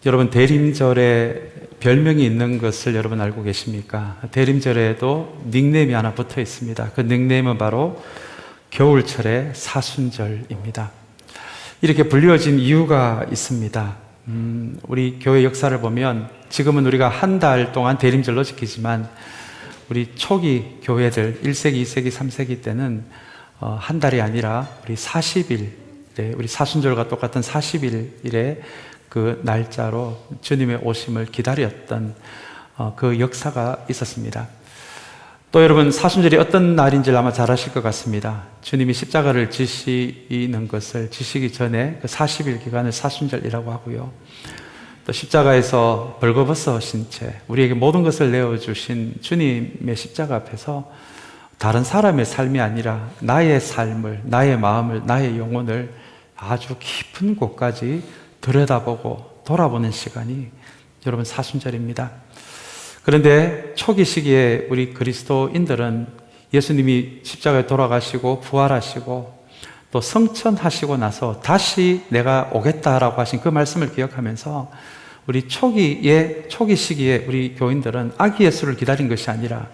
여러분, 대림절에 별명이 있는 것을 여러분 알고 계십니까? 대림절에도 닉네임이 하나 붙어 있습니다. 그 닉네임은 바로 겨울철의 사순절입니다. 이렇게 불리워진 이유가 있습니다. 우리 교회 역사를 보면 지금은 우리가 한 달 동안 대림절로 지키지만 우리 초기 교회들 1세기, 2세기, 3세기 때는 한 달이 아니라 우리 40일, 우리 사순절과 똑같은 40일에 그 날짜로 주님의 오심을 기다렸던 그 역사가 있었습니다. 또 여러분, 사순절이 어떤 날인지 아마 잘 아실 것 같습니다. 주님이 십자가를 지시는 것을 지시기 전에 그 40일 기간을 사순절이라고 하고요. 또 십자가에서 벌거벗으신 채 우리에게 모든 것을 내어주신 주님의 십자가 앞에서 다른 사람의 삶이 아니라 나의 삶을, 나의 마음을, 나의 영혼을 아주 깊은 곳까지 들여다보고 돌아보는 시간이 여러분 사순절입니다. 그런데 초기 시기에 우리 그리스도인들은 예수님이 십자가에 돌아가시고 부활하시고 또 성천하시고 나서 다시 내가 오겠다라고 하신 그 말씀을 기억하면서 우리 초기 시기에 우리 교인들은 아기 예수를 기다린 것이 아니라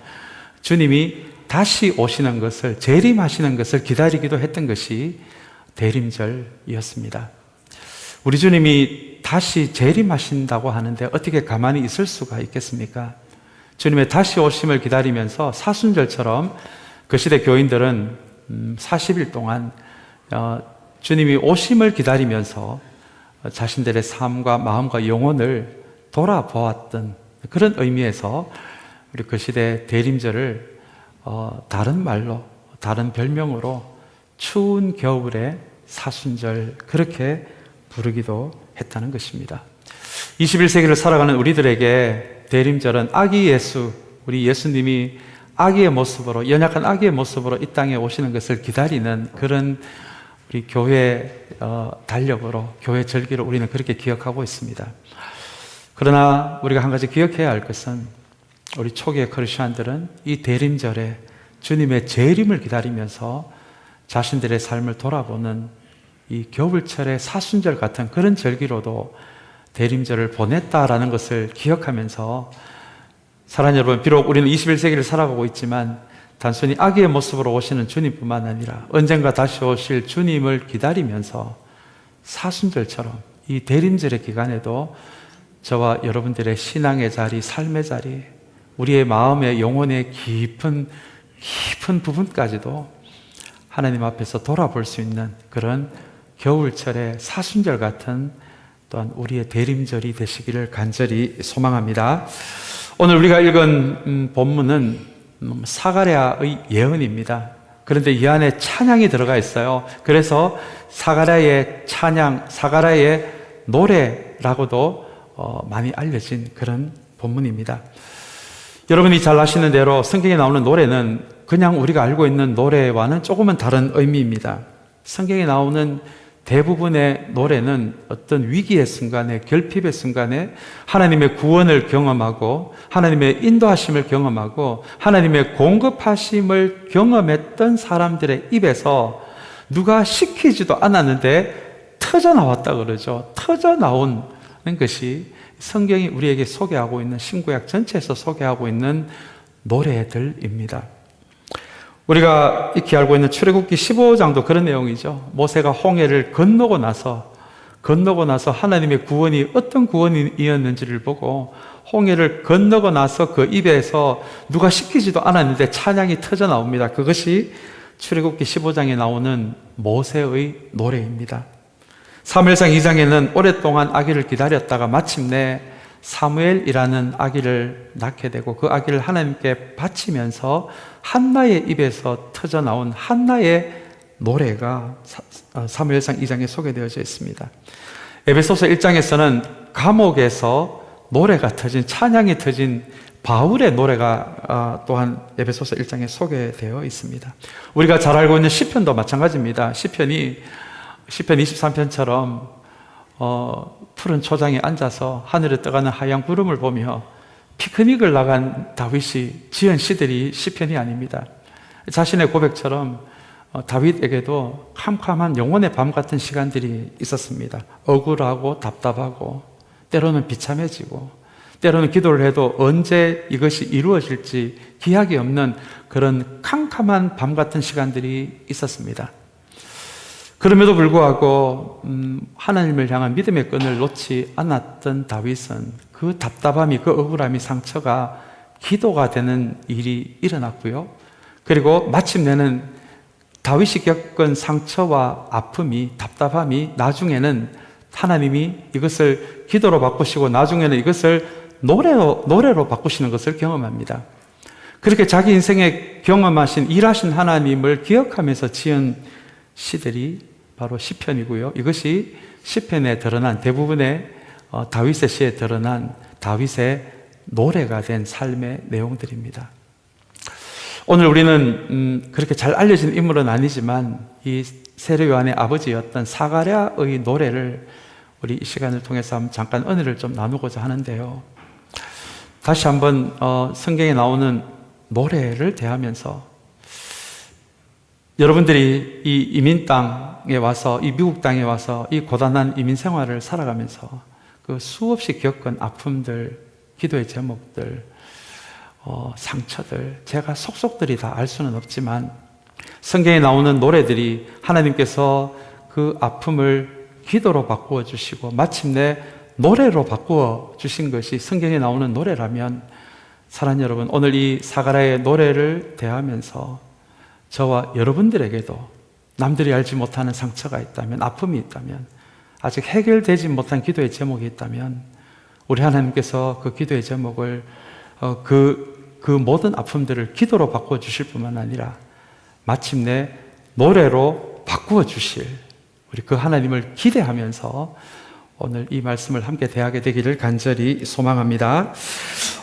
주님이 다시 오시는 것을, 재림하시는 것을 기다리기도 했던 것이 대림절이었습니다. 우리 주님이 다시 재림하신다고 하는데 어떻게 가만히 있을 수가 있겠습니까? 주님의 다시 오심을 기다리면서 사순절처럼 그 시대 교인들은 40일 동안 주님이 오심을 기다리면서 자신들의 삶과 마음과 영혼을 돌아보았던 그런 의미에서 우리 그 시대 대림절을 다른 말로, 다른 별명으로 추운 겨울의 사순절, 그렇게 부르기도 했다는 것입니다. 21세기를 살아가는 우리들에게 대림절은 아기 예수, 우리 예수님이 아기의 모습으로, 연약한 아기의 모습으로 이 땅에 오시는 것을 기다리는 그런 우리 교회 달력으로, 교회 절기로 우리는 그렇게 기억하고 있습니다. 그러나 우리가 한 가지 기억해야 할 것은 우리 초기의 크리스천들은 이 대림절에 주님의 재림을 기다리면서 자신들의 삶을 돌아보는 이 겨울철의 사순절 같은 그런 절기로도 대림절을 보냈다라는 것을 기억하면서 사랑하는 여러분, 비록 우리는 21세기를 살아가고 있지만 단순히 아기의 모습으로 오시는 주님뿐만 아니라 언젠가 다시 오실 주님을 기다리면서 사순절처럼 이 대림절의 기간에도 저와 여러분들의 신앙의 자리, 삶의 자리, 우리의 마음의 영혼의 깊은 부분까지도 하나님 앞에서 돌아볼 수 있는 그런 겨울철의 사순절 같은 또한 우리의 대림절이 되시기를 간절히 소망합니다. 오늘 우리가 읽은 본문은 사가랴의 예언입니다. 그런데 이 안에 찬양이 들어가 있어요. 그래서 사가랴의 찬양, 사가랴의 노래라고도 많이 알려진 그런 본문입니다. 여러분이 잘 아시는 대로 성경에 나오는 노래는 그냥 우리가 알고 있는 노래와는 조금은 다른 의미입니다. 성경에 나오는 대부분의 노래는 어떤 위기의 순간에, 결핍의 순간에 하나님의 구원을 경험하고 하나님의 인도하심을 경험하고 하나님의 공급하심을 경험했던 사람들의 입에서 누가 시키지도 않았는데 터져 나왔다 그러죠. 터져 나오는 것이 성경이 우리에게 소개하고 있는, 신구약 전체에서 소개하고 있는 노래들입니다. 우리가 익히 알고 있는 출애굽기 15장도 그런 내용이죠. 모세가 홍해를 건너고 나서 하나님의 구원이 어떤 구원이었는지를 보고 홍해를 건너고 나서 그 입에서 누가 시키지도 않았는데 찬양이 터져 나옵니다. 그것이 출애굽기 15장에 나오는 모세의 노래입니다. 사무엘상 2장에는 오랫동안 아기를 기다렸다가 마침내 사무엘이라는 아기를 낳게 되고 그 아기를 하나님께 바치면서 한나의 입에서 터져 나온 한나의 노래가 사무엘상 2장에 소개되어져 있습니다. 에베소서 1장에서는 감옥에서 노래가 터진, 찬양이 터진 바울의 노래가 또한 에베소서 1장에 소개되어 있습니다. 우리가 잘 알고 있는 시편도 마찬가지입니다. 시편 23편처럼 푸른 초장에 앉아서 하늘에 떠가는 하얀 구름을 보며 피크닉을 나간 다윗이 지은 시들이 시편이 아닙니다. 자신의 고백처럼 다윗에게도 캄캄한 영혼의 밤 같은 시간들이 있었습니다. 억울하고 답답하고 때로는 비참해지고, 때로는 기도를 해도 언제 이것이 이루어질지 기약이 없는 그런 캄캄한 밤 같은 시간들이 있었습니다. 그럼에도 불구하고 하나님을 향한 믿음의 끈을 놓지 않았던 다윗은 그 답답함이, 그 억울함이, 상처가 기도가 되는 일이 일어났고요. 그리고 마침내는 다윗이 겪은 상처와 아픔이, 답답함이 나중에는 하나님이 이것을 기도로 바꾸시고 나중에는 이것을 노래로 바꾸시는 것을 경험합니다. 그렇게 자기 인생에 경험하신, 일하신 하나님을 기억하면서 지은 시들이 바로 시편이고요. 이것이 시편에 드러난, 대부분의 다윗의 시에 드러난 다윗의 노래가 된 삶의 내용들입니다. 오늘 우리는 그렇게 잘 알려진 인물은 아니지만 이 세례 요한의 아버지였던 사가랴의 노래를 우리 이 시간을 통해서 잠깐 은혜를 좀 나누고자 하는데요. 다시 한번 성경에 나오는 노래를 대하면서 여러분들이 이 이민 땅에 와서, 이 미국 땅에 와서 이 고단한 이민 생활을 살아가면서 그 수없이 겪은 아픔들, 기도의 제목들, 상처들, 제가 속속들이 다 알 수는 없지만 성경에 나오는 노래들이 하나님께서 그 아픔을 기도로 바꾸어 주시고 마침내 노래로 바꾸어 주신 것이 성경에 나오는 노래라면, 사랑하는 여러분, 오늘 이 사가랴의 노래를 대하면서 저와 여러분들에게도 남들이 알지 못하는 상처가 있다면, 아픔이 있다면, 아직 해결되지 못한 기도의 제목이 있다면 우리 하나님께서 그 기도의 제목을 그 모든 아픔들을 기도로 바꾸어 주실 뿐만 아니라 마침내 노래로 바꾸어 주실 우리 그 하나님을 기대하면서 오늘 이 말씀을 함께 대하게 되기를 간절히 소망합니다.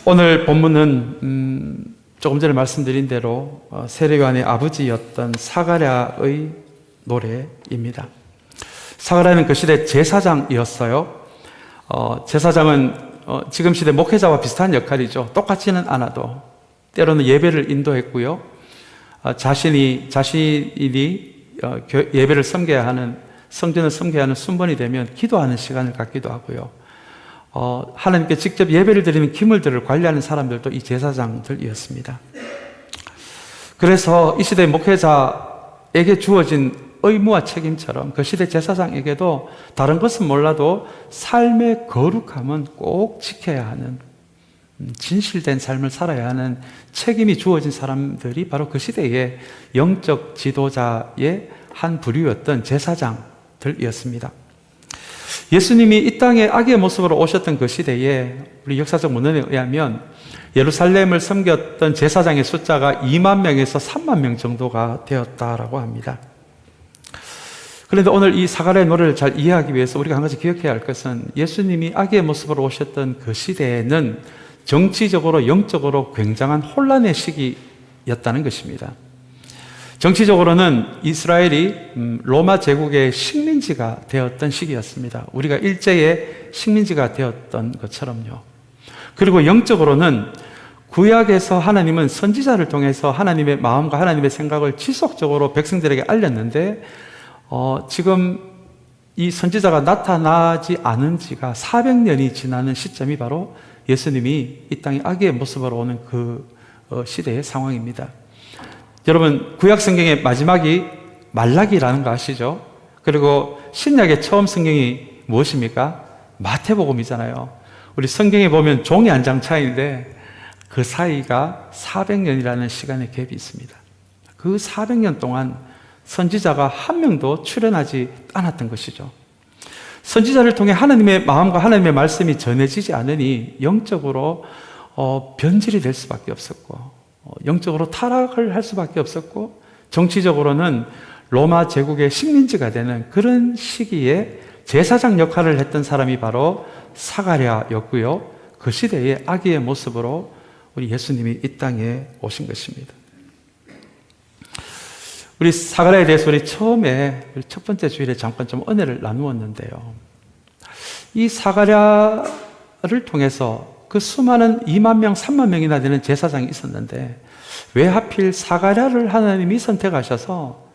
오늘 본문은 조금 전에 말씀드린 대로 세례 요한의 아버지였던 사가랴의 노래입니다. 사가랴는 그 시대 제사장이었어요. 제사장은 지금 시대 목회자와 비슷한 역할이죠. 똑같지는 않아도 때로는 예배를 인도했고요. 자신이 예배를 섬겨야 하는, 성전을 섬겨야 하는 순번이 되면 기도하는 시간을 갖기도 하고요. 하나님께 직접 예배를 드리는 기물들을 관리하는 사람들도 이 제사장들이었습니다. 그래서 이 시대 목회자에게 주어진 의무와 책임처럼 그 시대 제사장에게도 다른 것은 몰라도 삶의 거룩함은 꼭 지켜야 하는, 진실된 삶을 살아야 하는 책임이 주어진 사람들이 바로 그 시대의 영적 지도자의 한 부류였던 제사장들이었습니다. 예수님이 이 땅에 아기의 모습으로 오셨던 그 시대에 우리 역사적 문헌에 의하면 예루살렘을 섬겼던 제사장의 숫자가 2만 명에서 3만 명 정도가 되었다라고 합니다. 그런데 오늘 이 사가랴의 노래를 잘 이해하기 위해서 우리가 한 가지 기억해야 할 것은 예수님이 아기의 모습으로 오셨던 그 시대에는 정치적으로, 영적으로 굉장한 혼란의 시기였다는 것입니다. 정치적으로는 이스라엘이 로마 제국의 식민지가 되었던 시기였습니다. 우리가 일제의 식민지가 되었던 것처럼요. 그리고 영적으로는 구약에서 하나님은 선지자를 통해서 하나님의 마음과 하나님의 생각을 지속적으로 백성들에게 알렸는데 지금 이 선지자가 나타나지 않은 지가 400년이 지나는 시점이 바로 예수님이 이 땅에 아기의 모습으로 오는 그 시대의 상황입니다. 여러분, 구약 성경의 마지막이 말라기라는 거 아시죠? 그리고 신약의 처음 성경이 무엇입니까? 마태복음이잖아요. 우리 성경에 보면 종이 한 장 차이인데 그 사이가 400년이라는 시간의 갭이 있습니다. 그 400년 동안 선지자가 한 명도 출현하지 않았던 것이죠. 선지자를 통해 하나님의 마음과 하나님의 말씀이 전해지지 않으니 영적으로 변질이 될 수밖에 없었고, 영적으로 타락을 할 수밖에 없었고, 정치적으로는 로마 제국의 식민지가 되는 그런 시기에 제사장 역할을 했던 사람이 바로 사가랴였고요. 그 시대의 아기의 모습으로 우리 예수님이 이 땅에 오신 것입니다. 우리 사가랴에 대해서 우리 처음에 우리 첫 번째 주일에 잠깐 좀 은혜를 나누었는데요. 이 사가랴를 통해서 그 수많은 2만 명, 3만 명이나 되는 제사장이 있었는데 왜 하필 사가랴를 하나님이 선택하셔서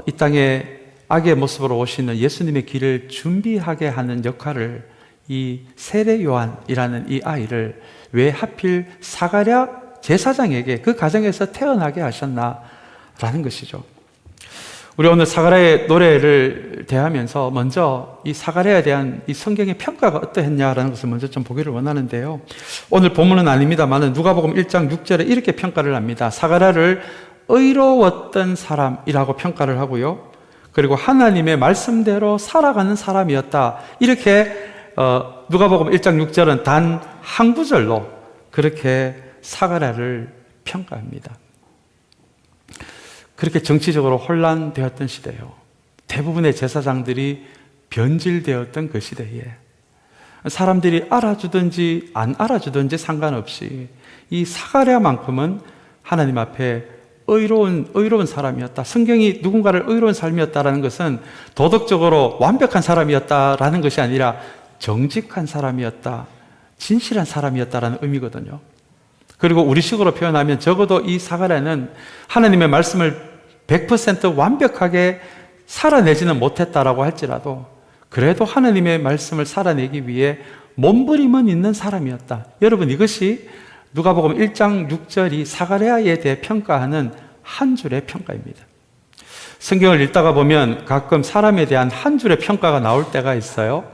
이 땅에 아기의 모습으로 오시는 예수님의 길을 준비하게 하는 역할을 이 세례 요한이라는 이 아이를 왜 하필 사가랴 제사장에게 그 가정에서 태어나게 하셨나라는 것이죠. 우리 오늘 사가랴의 노래를 대하면서 먼저 이 사가랴에 대한 이 성경의 평가가 어떠했냐라는 것을 먼저 좀 보기를 원하는데요. 오늘 본문은 아닙니다만 누가복음 1장 6절에 이렇게 평가를 합니다. 사가랴를 의로웠던 사람이라고 평가를 하고요. 그리고 하나님의 말씀대로 살아가는 사람이었다. 이렇게 누가복음 1장 6절은 단 한 구절로 그렇게 사가랴를 평가합니다. 그렇게 정치적으로 혼란되었던 시대요. 대부분의 제사장들이 변질되었던 그 시대에 사람들이 알아주든지 안 알아주든지 상관없이 이 사가랴만큼은 하나님 앞에 의로운 사람이었다. 성경이 누군가를 의로운 삶이었다라는 것은 도덕적으로 완벽한 사람이었다라는 것이 아니라 정직한 사람이었다, 진실한 사람이었다라는 의미거든요. 그리고 우리식으로 표현하면 적어도 이 사가랴는 하나님의 말씀을 100% 완벽하게 살아내지는 못했다라고 할지라도 그래도 하나님의 말씀을 살아내기 위해 몸부림은 있는 사람이었다. 여러분, 이것이 누가복음 1장 6절이 사가랴에 대해 평가하는 한 줄의 평가입니다. 성경을 읽다가 보면 가끔 사람에 대한 한 줄의 평가가 나올 때가 있어요.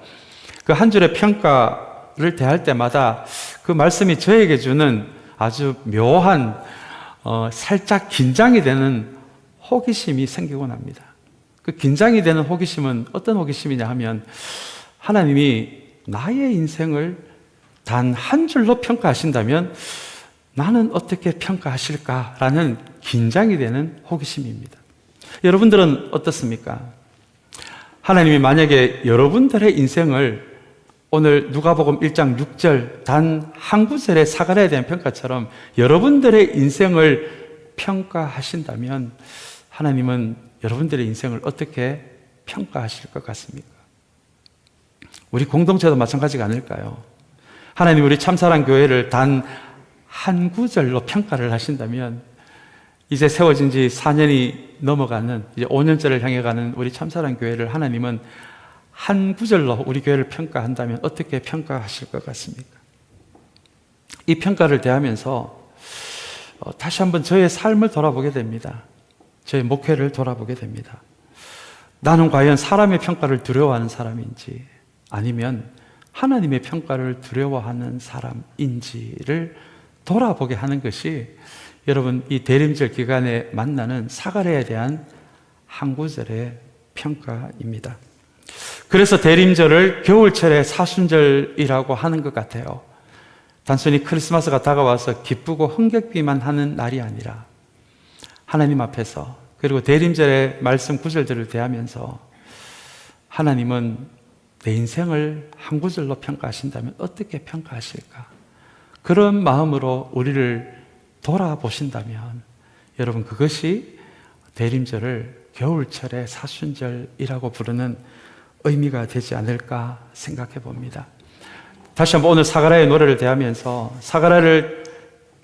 그 한 줄의 평가를 대할 때마다 그 말씀이 저에게 주는 아주 묘한 살짝 긴장이 되는 호기심이 생기곤 합니다. 그 긴장이 되는 호기심은 어떤 호기심이냐 하면 하나님이 나의 인생을 단 한 줄로 평가하신다면 나는 어떻게 평가하실까라는 긴장이 되는 호기심입니다. 여러분들은 어떻습니까? 하나님이 만약에 여러분들의 인생을 오늘 누가복음 1장 6절 단 한 구절의 사가랴에 대한 평가처럼 여러분들의 인생을 평가하신다면 하나님은 여러분들의 인생을 어떻게 평가하실 것 같습니까? 우리 공동체도 마찬가지가 아닐까요? 하나님 우리 참사랑 교회를 단 한 구절로 평가를 하신다면 이제 세워진 지 4년이 넘어가는 이제 5년째를 향해 가는 우리 참사랑 교회를 하나님은 한 구절로 우리 교회를 평가한다면 어떻게 평가하실 것 같습니까? 이 평가를 대하면서 다시 한번 저의 삶을 돌아보게 됩니다. 저의 목회를 돌아보게 됩니다. 나는 과연 사람의 평가를 두려워하는 사람인지 아니면 하나님의 평가를 두려워하는 사람인지를 돌아보게 하는 것이 여러분 이 대림절 기간에 만나는 사가랴에 대한 한 구절의 평가입니다. 그래서 대림절을 겨울철의 사순절이라고 하는 것 같아요. 단순히 크리스마스가 다가와서 기쁘고 흥겹기만 하는 날이 아니라 하나님 앞에서 그리고 대림절의 말씀 구절들을 대하면서 하나님은 내 인생을 한 구절로 평가하신다면 어떻게 평가하실까? 그런 마음으로 우리를 돌아보신다면 여러분 그것이 대림절을 겨울철의 사순절이라고 부르는 의미가 되지 않을까 생각해 봅니다. 다시 한번 오늘 사가랴의 노래를 대하면서 사가랴를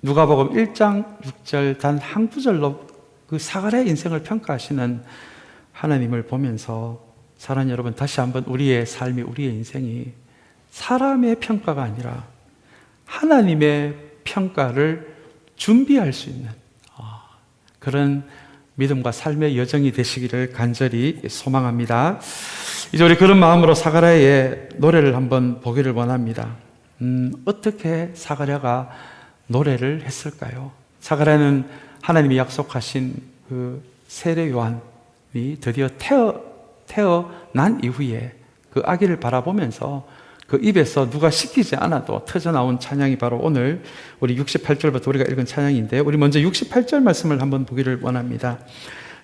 누가복음 1장 6절 단 한 구절로 그 사가랴의 인생을 평가하시는 하나님을 보면서 사랑하는 여러분 다시 한번 우리의 삶이 우리의 인생이 사람의 평가가 아니라 하나님의 평가를 준비할 수 있는 그런 믿음과 삶의 여정이 되시기를 간절히 소망합니다. 이제 우리 그런 마음으로 사가랴의 노래를 한번 보기를 원합니다. 어떻게 사가랴가 노래를 했을까요? 사가랴는 하나님이 약속하신 그 세례 요한이 드디어 태어난 이후에 그 아기를 바라보면서 그 입에서 누가 시키지 않아도 터져나온 찬양이 바로 오늘 우리 68절부터 우리가 읽은 찬양인데 우리 먼저 68절 말씀을 한번 보기를 원합니다.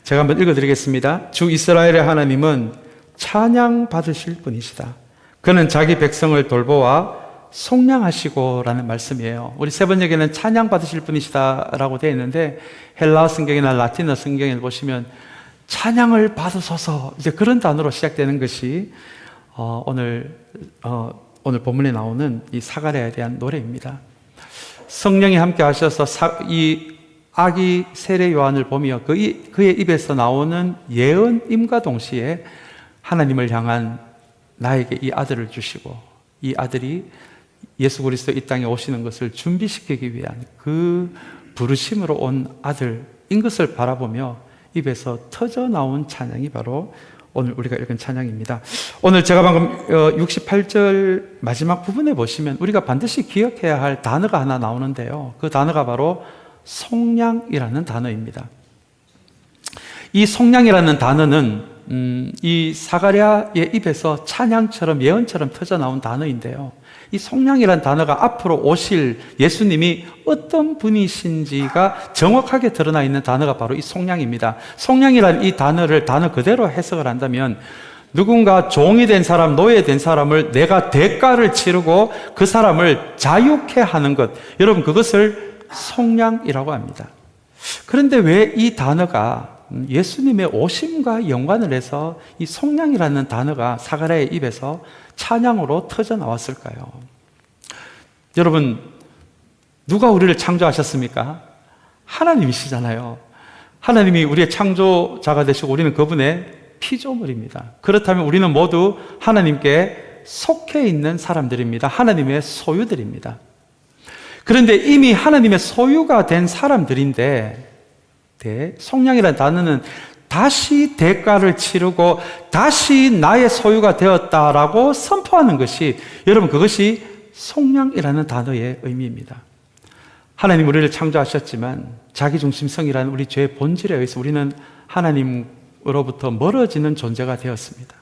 제가 한번 읽어드리겠습니다. 주 이스라엘의 하나님은 찬양 받으실 분이시다. 그는 자기 백성을 돌보아 속량하시고 라는 말씀이에요. 우리 세 번역에는 찬양 받으실 분이시다 라고 되어 있는데 헬라어 성경이나 라틴어 성경에 보시면 찬양을 받으소서 이제 그런 단어로 시작되는 것이 오늘 본문에 나오는 이 사가랴에 대한 노래입니다. 성령이 함께 하셔서 이 아기 세례 요한을 보며 그의 입에서 나오는 예언임과 동시에 하나님을 향한 나에게 이 아들을 주시고 이 아들이 예수 그리스도 이 땅에 오시는 것을 준비시키기 위한 그 부르심으로 온 아들인 것을 바라보며 입에서 터져 나온 찬양이 바로 오늘 우리가 읽은 찬양입니다. 오늘 제가 방금 68절 마지막 부분에 보시면 우리가 반드시 기억해야 할 단어가 하나 나오는데요. 그 단어가 바로 속량이라는 단어입니다. 이 속량이라는 단어는 이 사가랴의 입에서 찬양처럼 예언처럼 터져 나온 단어인데요. 이 속량이라는 단어가 앞으로 오실 예수님이 어떤 분이신지가 정확하게 드러나 있는 단어가 바로 이 속량입니다. 속량이라는 이 단어를 단어 그대로 해석을 한다면 누군가 종이 된 사람, 노예된 사람을 내가 대가를 치르고 그 사람을 자유케 하는 것, 여러분 그것을 속량이라고 합니다. 그런데 왜 이 단어가 예수님의 오심과 연관을 해서 이 속량이라는 단어가 사가랴의 입에서 찬양으로 터져 나왔을까요? 여러분, 누가 우리를 창조하셨습니까? 하나님이시잖아요. 하나님이 우리의 창조자가 되시고 우리는 그분의 피조물입니다. 그렇다면 우리는 모두 하나님께 속해 있는 사람들입니다. 하나님의 소유들입니다. 그런데 이미 하나님의 소유가 된 사람들인데 속량이라는 단어는 다시 대가를 치르고 다시 나의 소유가 되었다라고 선포하는 것이, 여러분 그것이 속량이라는 단어의 의미입니다. 하나님 우리를 창조하셨지만 자기중심성이라는 우리 죄의 본질에 의해서 우리는 하나님으로부터 멀어지는 존재가 되었습니다.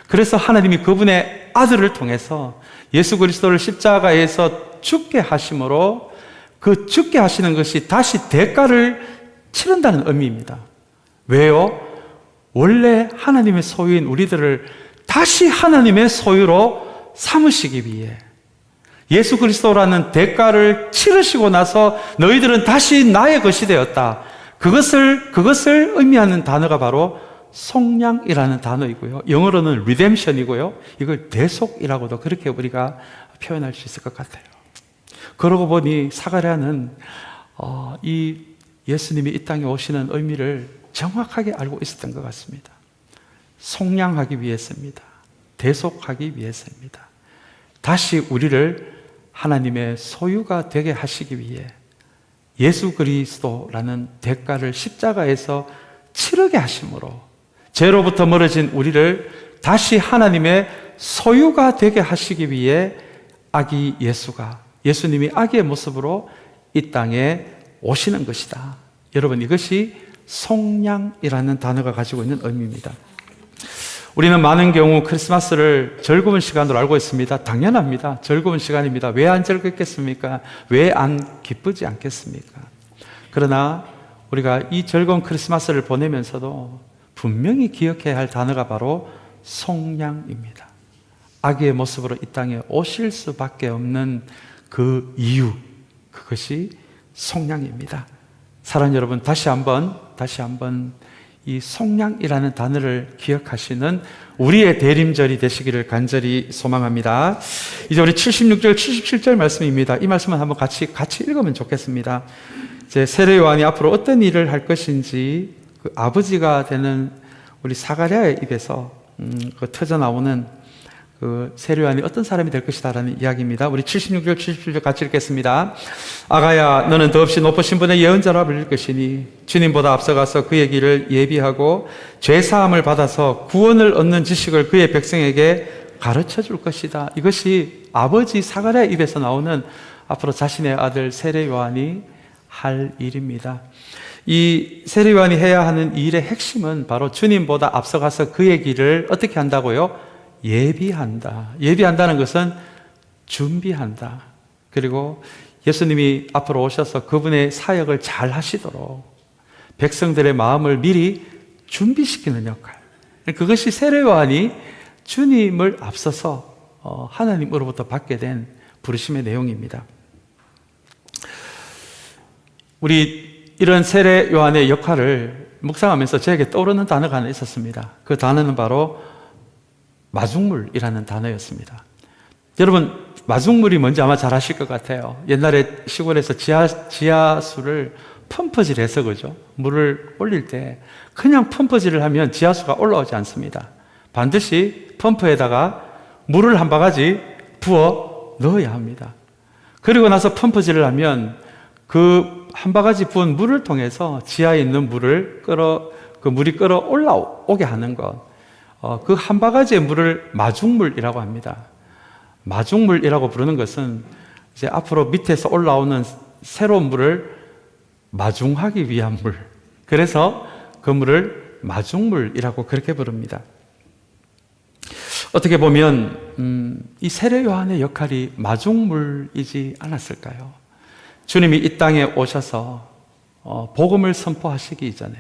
그래서 하나님이 그분의 아들을 통해서 예수 그리스도를 십자가에서 죽게 하심으로 그 죽게 하시는 것이 다시 대가를 치른다는 의미입니다. 왜요? 원래 하나님의 소유인 우리들을 다시 하나님의 소유로 삼으시기 위해 예수 그리스도라는 대가를 치르시고 나서 너희들은 다시 나의 것이 되었다. 그것을 의미하는 단어가 바로 속량이라는 단어이고요. 영어로는 redemption이고요. 이걸 대속이라고도 그렇게 우리가 표현할 수 있을 것 같아요. 그러고 보니 사가랴는 이 예수님이 이 땅에 오시는 의미를 정확하게 알고 있었던 것 같습니다. 속량하기 위해서입니다. 대속하기 위해서입니다. 다시 우리를 하나님의 소유가 되게 하시기 위해 예수 그리스도라는 대가를 십자가에서 치르게 하심으로 죄로부터 멀어진 우리를 다시 하나님의 소유가 되게 하시기 위해 아기 예수님이 아기의 모습으로 이 땅에 오시는 것이다. 여러분 이것이 속량이라는 단어가 가지고 있는 의미입니다. 우리는 많은 경우 크리스마스를 즐거운 시간으로 알고 있습니다. 당연합니다. 즐거운 시간입니다. 왜 안 즐겁겠습니까? 왜 안 기쁘지 않겠습니까? 그러나 우리가 이 즐거운 크리스마스를 보내면서도 분명히 기억해야 할 단어가 바로 속량입니다. 아기의 모습으로 이 땅에 오실 수밖에 없는 그 이유, 그것이 속량입니다. 사랑하는 여러분, 다시 한번 이 속량이라는 단어를 기억하시는 우리의 대림절이 되시기를 간절히 소망합니다. 이제 우리 76절, 77절 말씀입니다. 이 말씀을 한번 같이 읽으면 좋겠습니다. 이제 세례 요한이 앞으로 어떤 일을 할 것인지 그 아버지가 되는 우리 사가랴의 입에서 그 터져 나오는 그 세례 요한이 어떤 사람이 될 것이다라는 이야기입니다. 우리 76절, 77절 같이 읽겠습니다. 아가야, 너는 더없이 높으신 분의 예언자라 불릴 것이니 주님보다 앞서가서 그의 길을 예비하고 죄사함을 받아서 구원을 얻는 지식을 그의 백성에게 가르쳐 줄 것이다. 이것이 아버지 사가랴의 입에서 나오는 앞으로 자신의 아들 세례 요한이 할 일입니다. 이 세례 요한이 해야 하는 일의 핵심은 바로 주님보다 앞서가서 그의 길을 어떻게 한다고요? 예비한다. 예비한다는 것은 준비한다. 그리고 예수님이 앞으로 오셔서 그분의 사역을 잘 하시도록 백성들의 마음을 미리 준비시키는 역할. 그것이 세례 요한이 주님을 앞서서 하나님으로부터 받게 된 부르심의 내용입니다. 우리 이런 세례 요한의 역할을 묵상하면서 저에게 떠오르는 단어가 하나 있었습니다. 그 단어는 바로 마중물이라는 단어였습니다. 여러분, 마중물이 뭔지 아마 잘 아실 것 같아요. 옛날에 시골에서 지하수를 펌프질해서 그죠? 물을 올릴 때 그냥 펌프질을 하면 지하수가 올라오지 않습니다. 반드시 펌프에다가 물을 한 바가지 부어 넣어야 합니다. 그리고 나서 펌프질을 하면 그 한 바가지 부은 물을 통해서 지하에 있는 물을 그 물이 끌어 올라오게 하는 것. 그 한 바가지의 물을 마중물이라고 합니다. 마중물이라고 부르는 것은 이제 앞으로 밑에서 올라오는 새로운 물을 마중하기 위한 물. 그래서 그 물을 마중물이라고 그렇게 부릅니다. 어떻게 보면 이 세례 요한의 역할이 마중물이지 않았을까요? 주님이 이 땅에 오셔서 복음을 선포하시기 이전에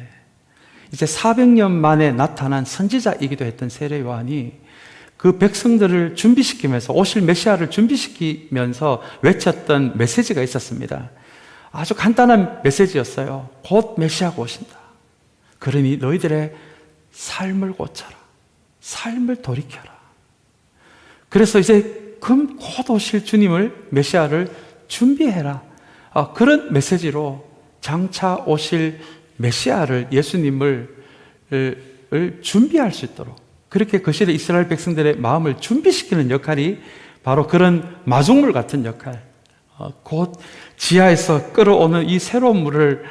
이제 400년 만에 나타난 선지자이기도 했던 세례 요한이 그 백성들을 준비시키면서 오실 메시아를 준비시키면서 외쳤던 메시지가 있었습니다. 아주 간단한 메시지였어요. 곧 메시아가 오신다. 그러니 너희들의 삶을 고쳐라. 삶을 돌이켜라. 그래서 이제 곧 오실 주님을 메시아를 준비해라. 그런 메시지로 장차 오실 메시아를 예수님을 준비할 수 있도록 그렇게 그 시대 이스라엘 백성들의 마음을 준비시키는 역할이 바로 그런 마중물 같은 역할, 곧 지하에서 끌어오는 이 새로운 물을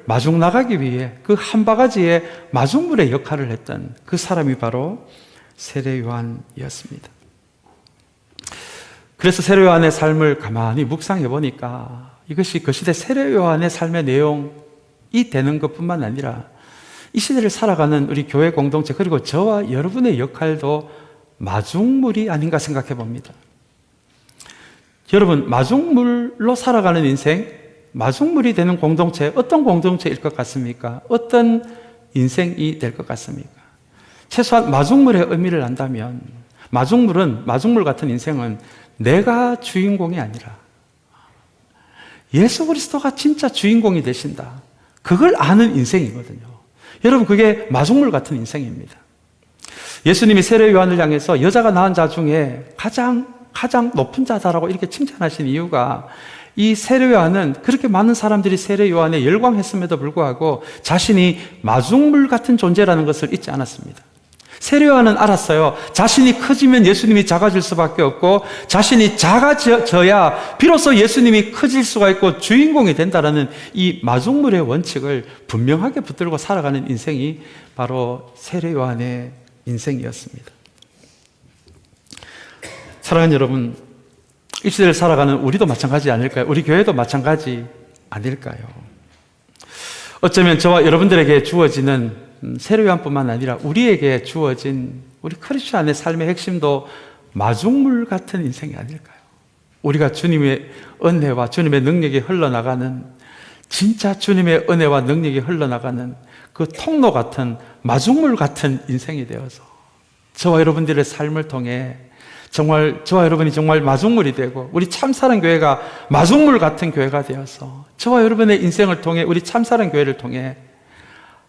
마중 나가기 위해 그 한 바가지의 마중물의 역할을 했던 그 사람이 바로 세례 요한이었습니다. 그래서 세례 요한의 삶을 가만히 묵상해 보니까 이것이 그 시대 세례 요한의 삶의 내용이 되는 것뿐만 아니라 이 시대를 살아가는 우리 교회 공동체 그리고 저와 여러분의 역할도 마중물이 아닌가 생각해 봅니다. 여러분, 마중물로 살아가는 인생, 마중물이 되는 공동체, 어떤 공동체일 것 같습니까? 어떤 인생이 될 것 같습니까? 최소한 마중물의 의미를 안다면 마중물 같은 인생은 내가 주인공이 아니라 예수 그리스도가 진짜 주인공이 되신다. 그걸 아는 인생이거든요. 여러분, 그게 마중물 같은 인생입니다. 예수님이 세례 요한을 향해서 여자가 낳은 자 중에 가장 높은 자다라고 이렇게 칭찬하신 이유가 이 세례 요한은 그렇게 많은 사람들이 세례 요한에 열광했음에도 불구하고 자신이 마중물 같은 존재라는 것을 잊지 않았습니다. 세례 요한은 알았어요. 자신이 커지면 예수님이 작아질 수밖에 없고 자신이 작아져야 비로소 예수님이 커질 수가 있고 주인공이 된다라는 이 마중물의 원칙을 분명하게 붙들고 살아가는 인생이 바로 세례 요한의 인생이었습니다. 사랑하는 여러분, 이 시대를 살아가는 우리도 마찬가지 아닐까요? 우리 교회도 마찬가지 아닐까요? 어쩌면 저와 여러분들에게 주어지는 세례 요한뿐만 아니라 우리에게 주어진 우리 크리스천의 삶의 핵심도 마중물 같은 인생이 아닐까요? 우리가 주님의 은혜와 주님의 능력이 흘러나가는, 진짜 주님의 은혜와 능력이 흘러나가는 그 통로 같은 마중물 같은 인생이 되어서 저와 여러분들의 삶을 통해 정말 저와 여러분이 정말 마중물이 되고 우리 참사랑 교회가 마중물 같은 교회가 되어서 저와 여러분의 인생을 통해 우리 참사랑 교회를 통해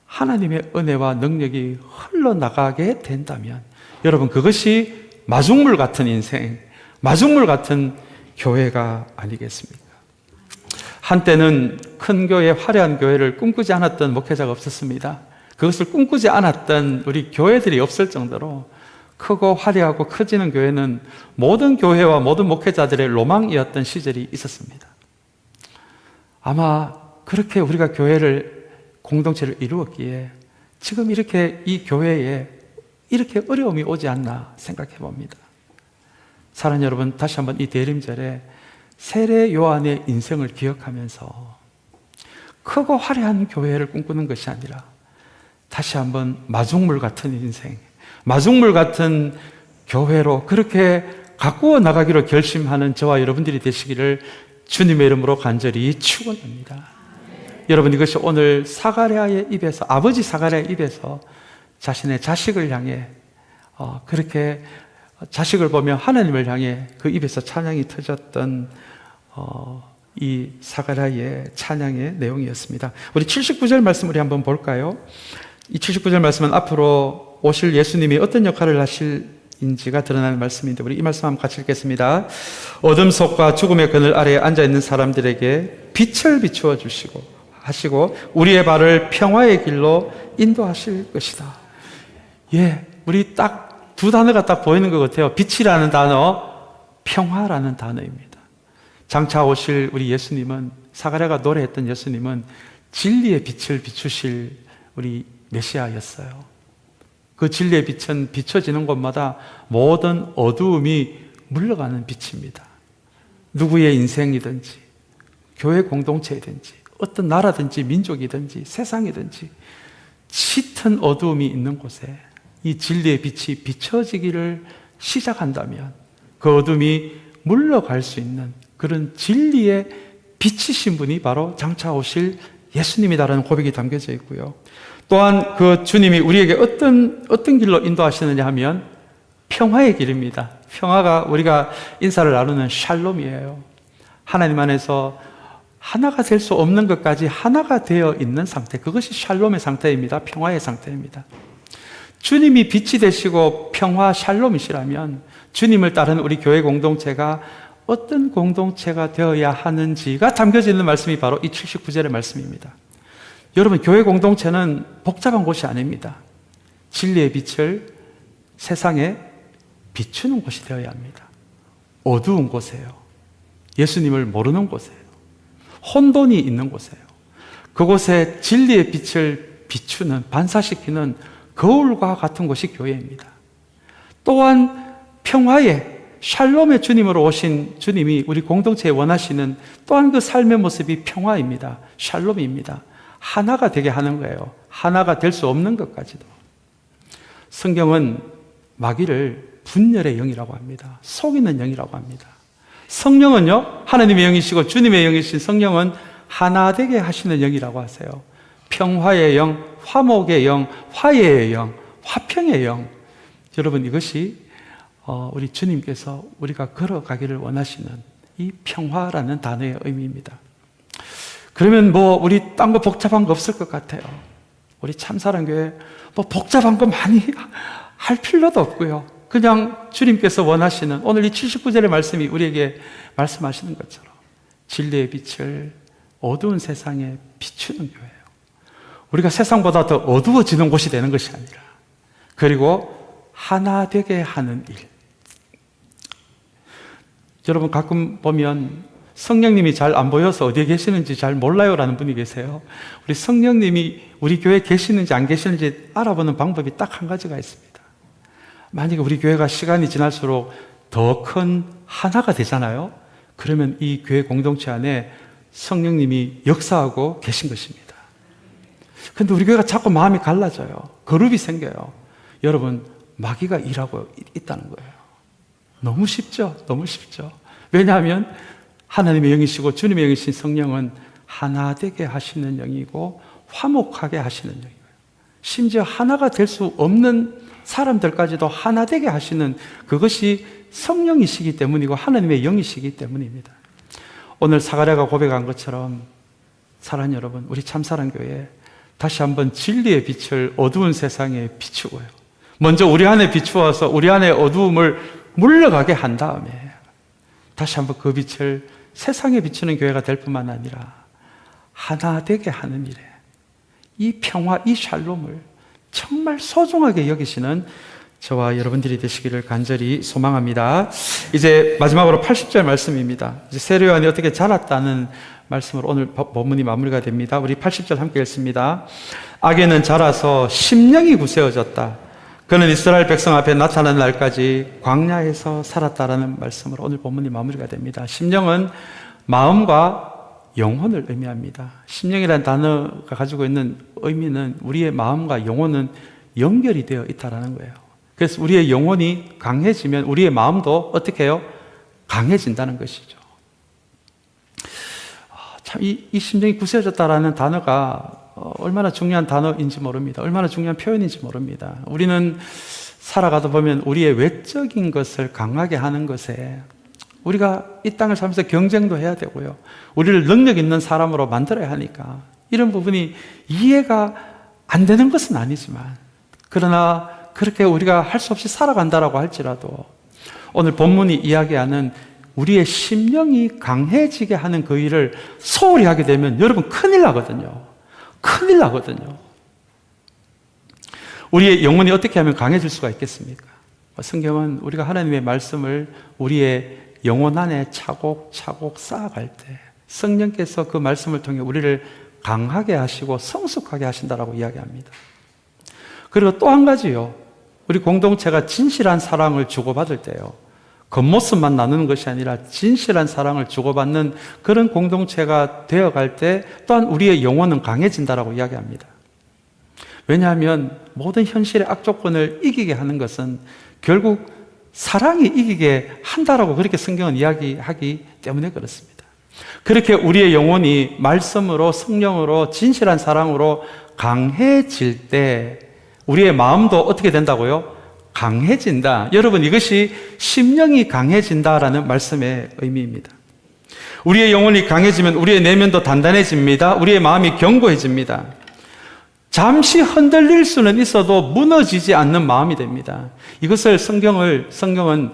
하나님의 은혜와 능력이 흘러나가게 된다면 여러분, 그것이 마중물 같은 인생, 마중물 같은 교회가 아니겠습니까? 한때는 큰 교회, 화려한 교회를 꿈꾸지 않았던 목회자가 없었습니다. 그것을 꿈꾸지 않았던 우리 교회들이 없을 정도로 크고 화려하고 커지는 교회는 모든 교회와 모든 목회자들의 로망이었던 시절이 있었습니다. 아마 그렇게 우리가 공동체를 이루었기에 지금 이렇게 이 교회에 이렇게 어려움이 오지 않나 생각해 봅니다. 사랑하는 여러분, 다시 한번 이 대림절에 세례 요한의 인생을 기억하면서 크고 화려한 교회를 꿈꾸는 것이 아니라 다시 한번 마중물 같은 인생, 마중물 같은 교회로 그렇게 가꾸어 나가기로 결심하는 저와 여러분들이 되시기를 주님의 이름으로 간절히 축원합니다. 여러분, 이것이 오늘 사가랴의 입에서, 아버지 사가랴의 입에서 자신의 자식을 향해 그렇게 자식을 보며 하나님을 향해 그 입에서 찬양이 터졌던 이 사가랴의 찬양의 내용이었습니다. 우리 79절 말씀 우리 한번 볼까요? 이 79절 말씀은 앞으로 오실 예수님이 어떤 역할을 하실인지가 드러나는 말씀인데 우리 이 말씀 한번 같이 읽겠습니다. 어둠 속과 죽음의 그늘 아래에 앉아있는 사람들에게 빛을 비추어 하시고 우리의 발을 평화의 길로 인도하실 것이다. 예, 우리 딱 두 단어가 딱 보이는 것 같아요. 빛이라는 단어, 평화라는 단어입니다. 장차 오실 우리 예수님은, 사가랴가 노래했던 예수님은 진리의 빛을 비추실 우리 메시아였어요. 그 진리의 빛은 비춰지는 곳마다 모든 어두움이 물러가는 빛입니다. 누구의 인생이든지, 교회 공동체이든지, 어떤 나라든지, 민족이든지, 세상이든지 짙은 어두움이 있는 곳에 이 진리의 빛이 비춰지기를 시작한다면 그 어둠이 물러갈 수 있는 그런 진리의 빛이신 분이 바로 장차 오실 예수님이다라는 고백이 담겨져 있고요. 또한 그 주님이 우리에게 어떤 길로 인도하시느냐 하면 평화의 길입니다. 평화가 우리가 인사를 나누는 샬롬이에요. 하나님 안에서 하나가 될 수 없는 것까지 하나가 되어 있는 상태, 그것이 샬롬의 상태입니다. 평화의 상태입니다. 주님이 빛이 되시고 평화 샬롬이시라면 주님을 따르는 우리 교회 공동체가 어떤 공동체가 되어야 하는지가 담겨져 있는 말씀이 바로 이 79절의 말씀입니다. 여러분, 교회 공동체는 복잡한 곳이 아닙니다. 진리의 빛을 세상에 비추는 곳이 되어야 합니다. 어두운 곳이에요. 예수님을 모르는 곳이에요. 혼돈이 있는 곳이에요. 그곳에 진리의 빛을 비추는, 반사시키는 거울과 같은 곳이 교회입니다. 또한 평화의 샬롬의 주님으로 오신 주님이 우리 공동체에 원하시는 또한 그 삶의 모습이 평화입니다. 샬롬입니다. 하나가 되게 하는 거예요. 하나가 될 수 없는 것까지도. 성경은 마귀를 분열의 영이라고 합니다. 속이는 영이라고 합니다. 성령은요, 하나님의 영이시고 주님의 영이신 성령은 하나 되게 하시는 영이라고 하세요. 평화의 영, 화목의 영, 화해의 영, 화평의 영. 여러분, 이것이 우리 주님께서 우리가 걸어가기를 원하시는 이 평화라는 단어의 의미입니다. 그러면 우리 딴 거 복잡한 거 없을 것 같아요. 우리 참사랑교회 복잡한 거 많이 할 필요도 없고요. 그냥 주님께서 원하시는 오늘 이 79절의 말씀이 우리에게 말씀하시는 것처럼 진리의 빛을 어두운 세상에 비추는 교회예요. 우리가 세상보다 더 어두워지는 곳이 되는 것이 아니라, 그리고 하나 되게 하는 일. 여러분, 가끔 보면 성령님이 잘 안 보여서 어디에 계시는지 잘 몰라요라는 분이 계세요. 우리 성령님이 우리 교회에 계시는지 안 계시는지 알아보는 방법이 딱 한 가지가 있습니다. 만약에 우리 교회가 시간이 지날수록 더 큰 하나가 되잖아요. 그러면 이 교회 공동체 안에 성령님이 역사하고 계신 것입니다. 그런데 우리 교회가 자꾸 마음이 갈라져요. 거룹이 생겨요. 여러분, 마귀가 일하고 있다는 거예요. 너무 쉽죠? 너무 쉽죠? 왜냐하면 하나님의 영이시고 주님의 영이신 성령은 하나 되게 하시는 영이고 화목하게 하시는 영이에요. 심지어 하나가 될 수 없는 사람들까지도 하나 되게 하시는 그것이 성령이시기 때문이고 하나님의 영이시기 때문입니다. 오늘 사가랴가 고백한 것처럼 사랑하는 여러분, 우리 참사랑교회 다시 한번 진리의 빛을 어두운 세상에 비추고요. 먼저 우리 안에 비추어서 우리 안에 어두움을 물러가게 한 다음에 다시 한번 그 빛을 세상에 비추는 교회가 될 뿐만 아니라 하나 되게 하는 일에 이 평화, 이 샬롬을 정말 소중하게 여기시는 저와 여러분들이 되시기를 간절히 소망합니다. 이제 마지막으로 80절 말씀입니다. 이제 세례요한이 어떻게 자랐다는 말씀으로 오늘 본문이 마무리가 됩니다. 우리 80절 함께 읽습니다. 악에는 자라서 심령이 굳세어졌다. 그는 이스라엘 백성 앞에 나타난 날까지 광야에서 살았다라는 말씀으로 오늘 본문이 마무리가 됩니다. 심령은 마음과 영혼을 의미합니다. 심령이라는 단어가 가지고 있는 의미는 우리의 마음과 영혼은 연결이 되어 있다는 거예요. 그래서 우리의 영혼이 강해지면 우리의 마음도 어떻게 해요? 강해진다는 것이죠. 참, 이 심령이 굳세어졌다라는 단어가 얼마나 중요한 단어인지 모릅니다. 얼마나 중요한 표현인지 모릅니다. 우리는 살아가다 보면 우리의 외적인 것을 강하게 하는 것에 우리가 이 땅을 살면서 경쟁도 해야 되고요. 우리를 능력 있는 사람으로 만들어야 하니까 이런 부분이 이해가 안 되는 것은 아니지만, 그러나 그렇게 우리가 할 수 없이 살아간다라고 할지라도 오늘 본문이 이야기하는 우리의 심령이 강해지게 하는 그 일을 소홀히 하게 되면 여러분 큰일 나거든요. 큰일 나거든요. 우리의 영혼이 어떻게 하면 강해질 수가 있겠습니까? 성경은 우리가 하나님의 말씀을 우리의 영혼 안에 차곡차곡 쌓아갈 때 성령께서 그 말씀을 통해 우리를 강하게 하시고 성숙하게 하신다라고 이야기합니다. 그리고 또 한 가지요. 우리 공동체가 진실한 사랑을 주고받을 때요. 겉모습만 나누는 것이 아니라 진실한 사랑을 주고받는 그런 공동체가 되어갈 때 또한 우리의 영혼은 강해진다라고 이야기합니다. 왜냐하면 모든 현실의 악조건을 이기게 하는 것은 결국 사랑이 이기게 한다라고 그렇게 성경은 이야기하기 때문에 그렇습니다. 그렇게 우리의 영혼이 말씀으로 성령으로 진실한 사랑으로 강해질 때 우리의 마음도 어떻게 된다고요? 강해진다. 여러분, 이것이 심령이 강해진다라는 말씀의 의미입니다. 우리의 영혼이 강해지면 우리의 내면도 단단해집니다. 우리의 마음이 견고해집니다. 잠시 흔들릴 수는 있어도 무너지지 않는 마음이 됩니다. 이것을 성경은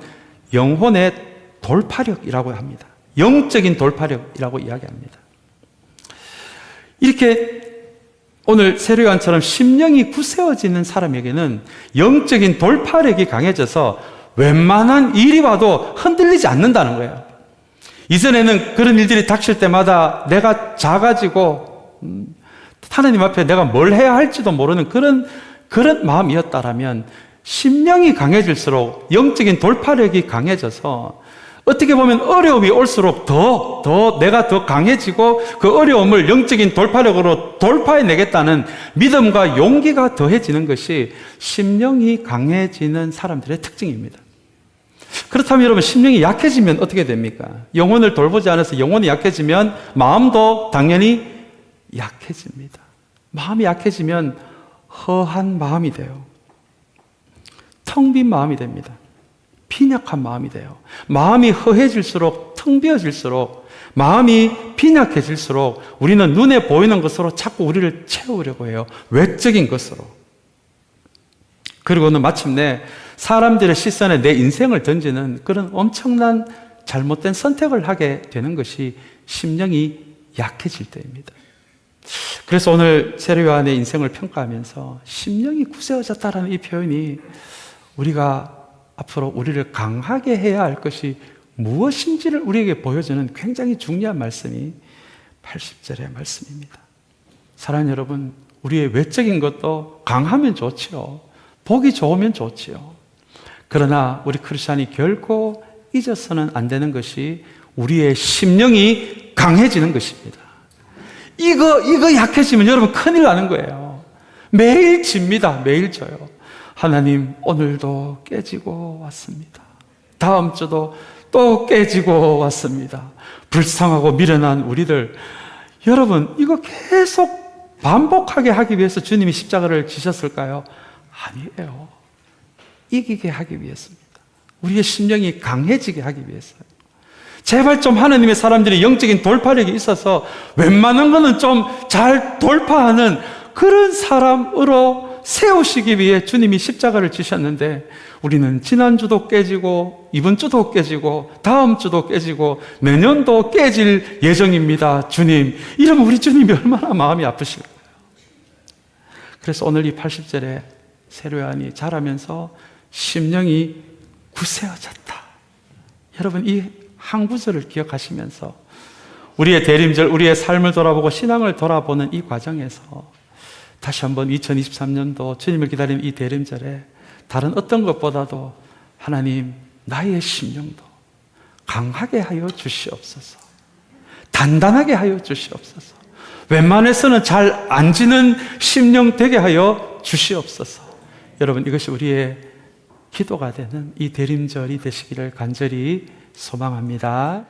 영혼의 돌파력이라고 합니다. 영적인 돌파력이라고 이야기합니다. 이렇게 오늘 세례요한처럼 심령이 굳세어지는 사람에게는 영적인 돌파력이 강해져서 웬만한 일이 와도 흔들리지 않는다는 거예요. 이전에는 그런 일들이 닥칠 때마다 내가 작아지고 하나님 앞에 내가 뭘 해야 할지도 모르는 그런 마음이었다라면 심령이 강해질수록 영적인 돌파력이 강해져서 어떻게 보면 어려움이 올수록 더 내가 더 강해지고 그 어려움을 영적인 돌파력으로 돌파해내겠다는 믿음과 용기가 더해지는 것이 심령이 강해지는 사람들의 특징입니다. 그렇다면 여러분, 심령이 약해지면 어떻게 됩니까? 영혼을 돌보지 않아서 영혼이 약해지면 마음도 당연히 약해집니다. 마음이 약해지면 허한 마음이 돼요. 텅 빈 마음이 됩니다. 빈약한 마음이 돼요. 마음이 허해질수록, 텅 비어질수록, 마음이 빈약해질수록 우리는 눈에 보이는 것으로 자꾸 우리를 채우려고 해요. 외적인 것으로. 그리고는 마침내 사람들의 시선에 내 인생을 던지는 그런 엄청난 잘못된 선택을 하게 되는 것이 심령이 약해질 때입니다. 그래서 오늘 세례요한의 인생을 평가하면서 심령이 굳세어졌다라는 이 표현이 우리가 앞으로 우리를 강하게 해야 할 것이 무엇인지를 우리에게 보여주는 굉장히 중요한 말씀이 80절의 말씀입니다. 사랑하는 여러분, 우리의 외적인 것도 강하면 좋지요. 보기 좋으면 좋지요. 그러나 우리 크리스찬이 결코 잊어서는 안 되는 것이 우리의 심령이 강해지는 것입니다. 이거 약해지면 여러분 큰일 나는 거예요. 매일 집니다. 매일 져요. 하나님, 오늘도 깨지고 왔습니다. 다음 주도 또 깨지고 왔습니다. 불쌍하고 미련한 우리들. 여러분, 이거 계속 반복하게 하기 위해서 주님이 십자가를 지셨을까요? 아니에요. 이기게 하기 위해서입니다. 우리의 심령이 강해지게 하기 위해서요. 제발 좀 하나님의 사람들이 영적인 돌파력이 있어서 웬만한 거는 좀 잘 돌파하는 그런 사람으로 세우시기 위해 주님이 십자가를 지셨는데 우리는 지난주도 깨지고 이번 주도 깨지고 다음 주도 깨지고 내년도 깨질 예정입니다. 주님, 이러면 우리 주님이 얼마나 마음이 아프실까요? 그래서 오늘 이 80절에 세례요한이 자라면서 심령이 굳세어졌다. 여러분, 이 한 구절을 기억하시면서 우리의 대림절, 우리의 삶을 돌아보고 신앙을 돌아보는 이 과정에서 다시 한번 2023년도 주님을 기다리는 이 대림절에 다른 어떤 것보다도 하나님, 나의 심령도 강하게 하여 주시옵소서. 단단하게 하여 주시옵소서. 웬만해서는 잘 안 지는 심령 되게 하여 주시옵소서. 여러분, 이것이 우리의 기도가 되는 이 대림절이 되시기를 간절히 소망합니다.